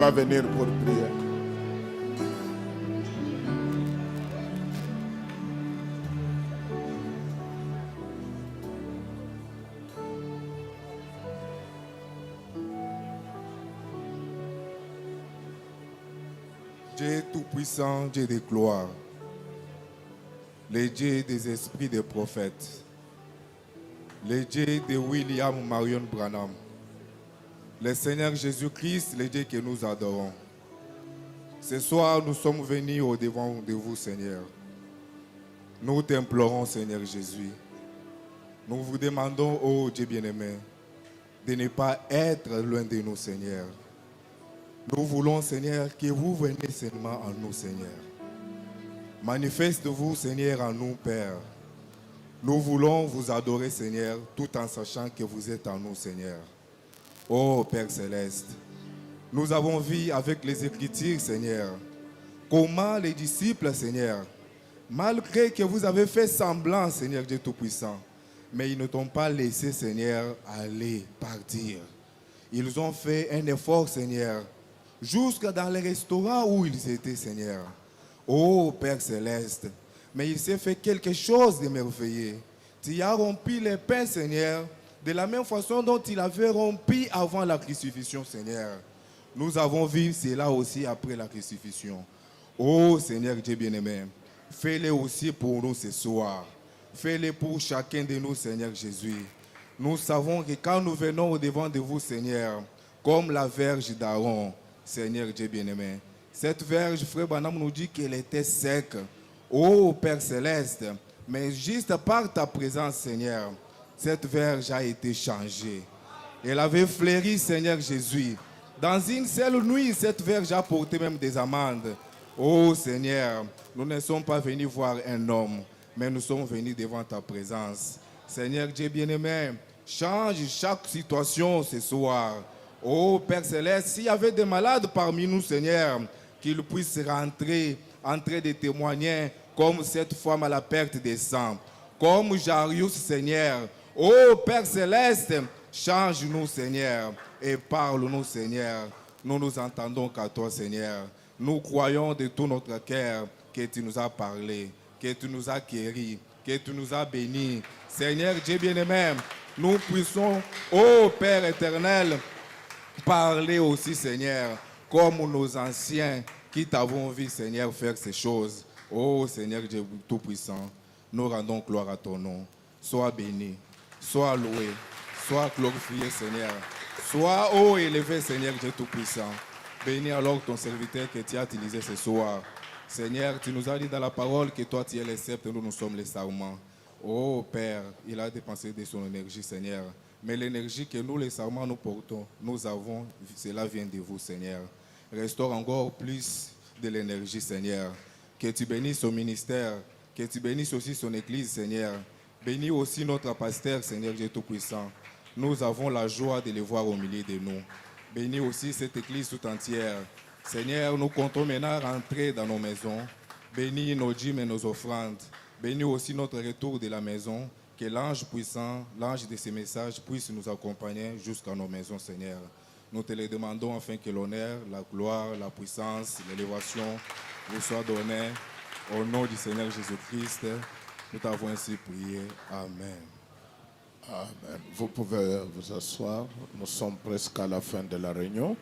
va venir pour prier. Dieu tout-puissant, Dieu de gloire, le Dieu des esprits des prophètes, le Dieu de William Marion Branham, le Seigneur Jésus-Christ, le Dieu que nous adorons. Ce soir, nous sommes venus au-devant de vous, Seigneur. Nous t'implorons, Seigneur Jésus. Nous vous demandons, ô Dieu bien-aimé, de ne pas être loin de nous, Seigneur. Nous voulons, Seigneur, que vous veniez seulement en nous, Seigneur. Manifeste-vous, Seigneur, en nous, Père. Nous voulons vous adorer, Seigneur, tout en sachant que vous êtes en nous, Seigneur. Ô Père Céleste, nous avons vu avec les Écritures, Seigneur, comment les disciples, Seigneur, malgré que vous avez fait semblant, Seigneur Dieu Tout-Puissant, mais ils ne t'ont pas laissé, Seigneur, aller, partir. Ils ont fait un effort, Seigneur, jusque dans les restaurants où ils étaient, Seigneur. Oh Père Céleste, mais il s'est fait quelque chose de merveilleux. Tu as rompu les pains, Seigneur, de la même façon dont il avait rompu avant la crucifixion, Seigneur. Nous avons vu cela aussi après la crucifixion. Oh Seigneur Dieu bien-aimé, fais-le aussi pour nous ce soir. Fais-le pour chacun de nous, Seigneur Jésus. Nous savons que quand nous venons au-devant de vous, Seigneur, comme la verge d'Aaron, Seigneur Dieu bien-aimé, cette verge, frère Branham nous dit qu'elle était sec. Oh Père Céleste, mais juste par ta présence, Seigneur, cette verge a été changée. Elle avait fleuri, Seigneur Jésus. Dans une seule nuit, cette verge a porté même des amandes. Oh Seigneur, nous ne sommes pas venus voir un homme, mais nous sommes venus devant ta présence. Seigneur Dieu bien-aimé, change chaque situation ce soir. Oh Père Céleste, s'il y avait des malades parmi nous, Seigneur, qu'ils puissent rentrer, entrer de témoigner, comme cette femme à la perte des sangs, comme Jarius, Seigneur. Oh Père Céleste, change-nous, Seigneur, et parle-nous, Seigneur. Nous nous entendons qu'à toi, Seigneur. Nous croyons de tout notre cœur que tu nous as parlé, que tu nous as guéris, que tu nous as bénis. Seigneur Dieu bien-aimé, nous puissions, ô Père éternel, parler aussi, Seigneur, comme nos anciens qui t'avons vu, Seigneur, faire ces choses. Ô Seigneur Dieu Tout-Puissant, nous rendons gloire à ton nom. Sois béni, sois loué, sois glorifié, Seigneur. Sois haut et élevé, Seigneur Dieu Tout-Puissant. Bénis alors ton serviteur que tu as utilisé ce soir. Seigneur, tu nous as dit dans la parole que toi tu es le sceptre et nous sommes les sarments. Oh Père, il a dépensé de son énergie, Seigneur. Mais l'énergie que nous, les sarments, nous portons, nous avons, cela vient de vous, Seigneur. Restaure encore plus de l'énergie, Seigneur. Que tu bénisses son ministère, que tu bénisses aussi son église, Seigneur. Bénis aussi notre pasteur, Seigneur Dieu Tout-Puissant. Nous avons la joie de le voir au milieu de nous. Bénis aussi cette église tout entière. Seigneur, nous comptons maintenant rentrer dans nos maisons. Bénis nos dîmes et nos offrandes. Bénis aussi notre retour de la maison. Que l'ange puissant, l'ange de ces messages puisse nous accompagner jusqu'à nos maisons, Seigneur. Nous te le demandons afin que l'honneur, la gloire, la puissance, l'élévation vous soient donnés. Au nom du Seigneur Jésus-Christ, nous t'avons ainsi prié. Amen. Amen. Vous pouvez vous asseoir. Nous sommes presque à la fin de la réunion.